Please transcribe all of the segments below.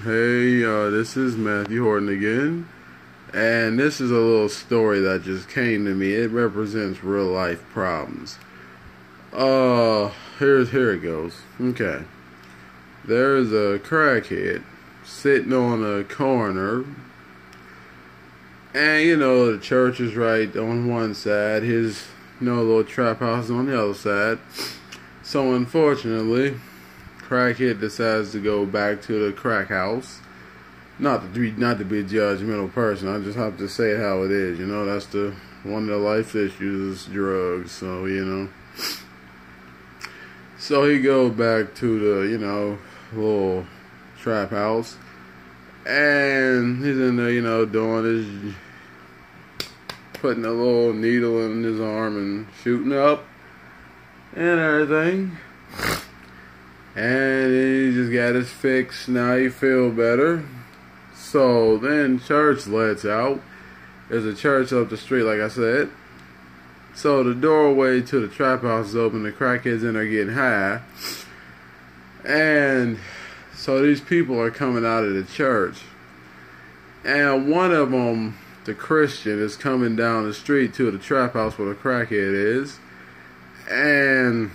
This is Matthew Horton again, and this is a little story that just came to me. It represents real life problems. Here it goes. Okay. There's a crackhead sitting on a corner, and the church is right on one side, his little trap house is on the other side. So unfortunately, crackhead decides to go back to the crack house. Not to be a judgmental person. I just have to say it how it is. That's one of the life issues is drugs. So So he goes back to the little trap house, and he's in there doing his, putting a little needle in his arm and shooting up and everything. And he just got his fix. Now he feel better. So then church lets out. There's a church up the street, like I said. So the doorway to the trap house is open. The crackheads in there getting high. And so these people are coming out of the church. And one of them, the Christian, is coming down the street to the trap house where the crackhead is. And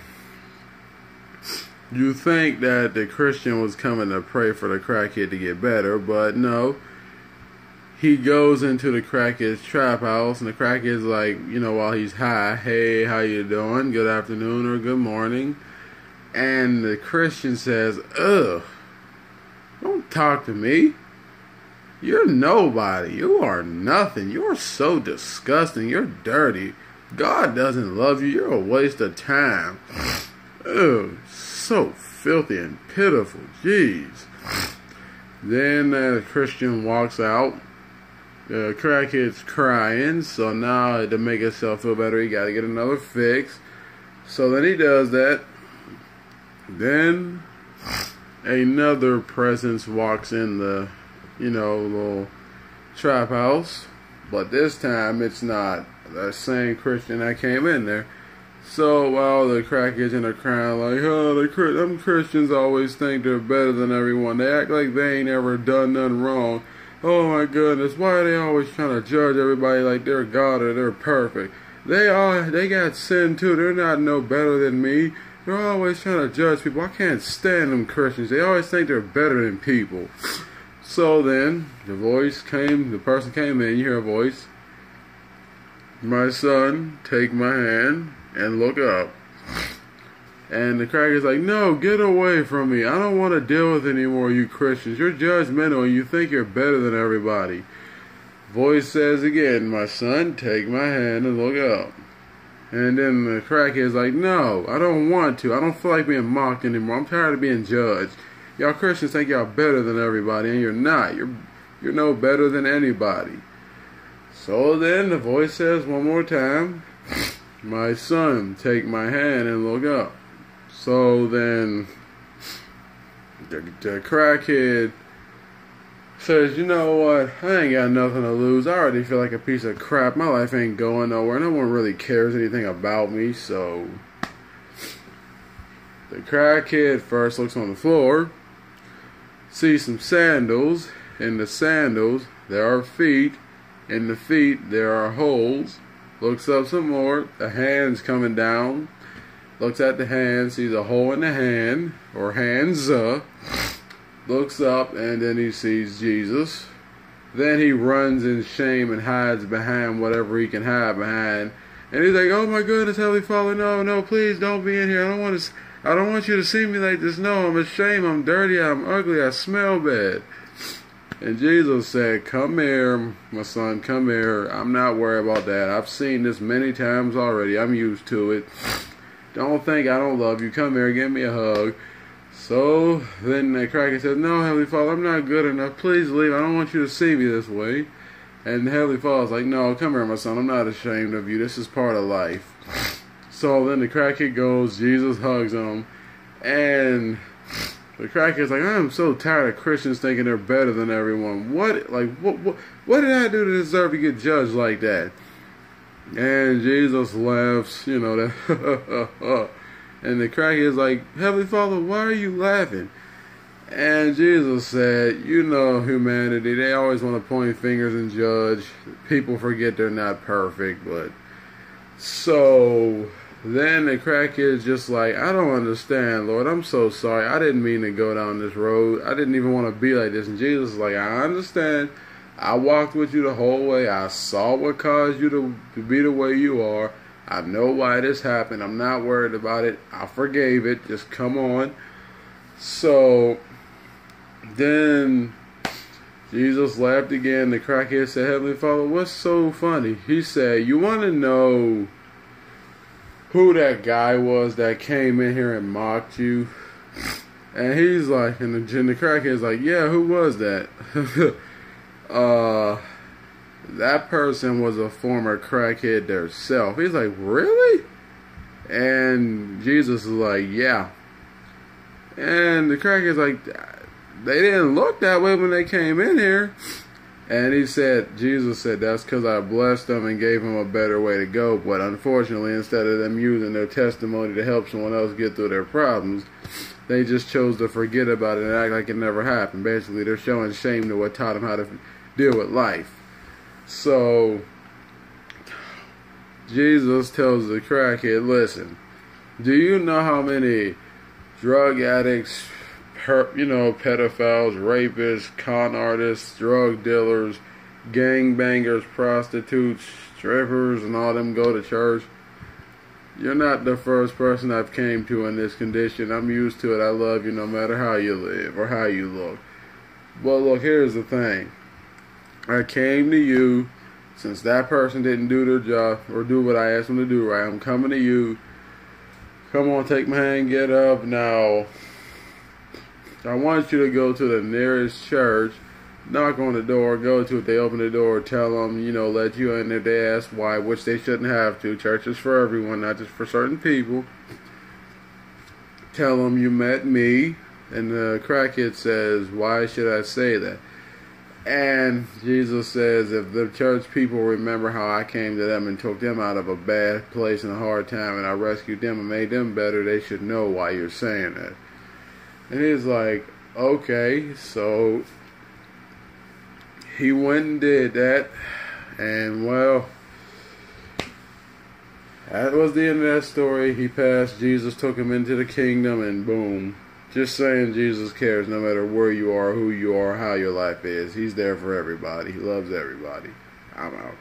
you think that the Christian was coming to pray for the crackhead to get better, but no. He goes into the crackhead's trap house, and the crackhead's like, while he's high, "Hey, how you doing? Good afternoon or good morning." And the Christian says, "Ugh, don't talk to me. You're nobody. You are nothing. You're so disgusting. You're dirty. God doesn't love you. You're a waste of time. Ugh, so filthy and pitiful. Jeez." Then the Christian walks out. The crackhead's crying, so now to make himself feel better, he got to get another fix. So then he does that. Then another presence walks in the, little trap house. But this time it's not the same Christian that came in there. So while the crackheads in there crying like, "Oh, them Christians always think they're better than everyone. They act like they ain't ever done nothing wrong. Oh my goodness, why are they always trying to judge everybody like they're God or they're perfect? They got sin too. They're not no better than me. They're always trying to judge people. I can't stand them Christians. They always think they're better than people." So then the person came in, you hear a voice. "My son, take my hand and look up." And the cracker's like, "No, get away from me. I don't want to deal with any more you Christians. You're judgmental and you think you're better than everybody." Voice says again, "My son, take my hand and look up." And then the crackhead's like, "No, I don't want to. I don't feel like being mocked anymore. I'm tired of being judged. Y'all Christians think y'all better than everybody, and you're not. You're no better than anybody." So then the voice says one more time, "My son, take my hand and look up." So then the crackhead says, "You know what? I ain't got nothing to lose. I already feel like a piece of crap. My life ain't going nowhere. No one really cares anything about me." So the crackhead first looks on the floor, sees some sandals. In the sandals, there are feet. In the feet, there are holes. Looks up some more. The hand's coming down. Looks at the hand, sees a hole in the hand, or hands. Looks up, and then he sees Jesus. Then he runs in shame and hides behind whatever he can hide behind. And he's like, "Oh my goodness, Heavenly Father, no, please don't be in here. I don't want you to see me like this. No, I'm ashamed. I'm dirty. I'm ugly. I smell bad." And Jesus said, "Come here, my son, come here. I'm not worried about that. I've seen this many times already. I'm used to it. Don't think I don't love you. Come here, give me a hug." So then the cracker says, "No, Heavenly Father, I'm not good enough. Please leave. I don't want you to see me this way." And the Heavenly Father's like, "No, come here, my son. I'm not ashamed of you. This is part of life." So then the crackhead goes, Jesus hugs him, and the crackhead's like, "I'm so tired of Christians thinking they're better than everyone. What did I do to deserve to get judged like that?" And Jesus laughs, that. And the crackhead's like, "Heavenly Father, why are you laughing?" And Jesus said, you know humanity, they always want to point fingers and judge. People forget they're not perfect, but... So, then the crackhead's just like, I don't understand, Lord, I'm so sorry. I didn't mean to go down this road. I didn't even want to be like this. And Jesus is like, I understand. I walked with you the whole way. I saw what caused you to be the way you are. I know why this happened. I'm not worried about it. I forgave it. Just come on. So, then Jesus laughed again. The crackhead said, Heavenly Father, what's so funny? He said, you want to know who that guy was that came in here and mocked you? And he's like, and the crackhead's like, yeah, who was that? That person was a former crackhead theirself. He's like, really? And Jesus is like, yeah. And the crackhead's like, they didn't look that way when they came in here. And he said, Jesus said, that's because I blessed them and gave them a better way to go. But unfortunately, instead of them using their testimony to help someone else get through their problems, they just chose to forget about it and act like it never happened. Basically, they're showing shame to what taught them how to deal with life. So, Jesus tells the crackhead, listen, do you know how many drug addicts, pedophiles, rapists, con artists, drug dealers, gangbangers, prostitutes, strippers, and all them go to church? You're not the first person I've came to in this condition. I'm used to it. I love you no matter how you live or how you look. But look, here's the thing. I came to you since that person didn't do their job or do what I asked them to do right. I'm coming to you. Come on, take my hand, get up. Now, I want you to go to the nearest church, knock on the door, go to it. They open the door, tell them, let you in. If they ask why, which they shouldn't have to. Church is for everyone, not just for certain people. Tell them you met me. And the crackhead says, why should I say that? And Jesus says, if the church people remember how I came to them and took them out of a bad place and a hard time, and I rescued them and made them better, they should know why you're saying that. And he's like, okay. So he went and did that. And well, that was the end of that story. He passed. Jesus took him into the kingdom, and boom. Just saying, Jesus cares no matter where you are, who you are, how your life is. He's there for everybody. He loves everybody. I'm out.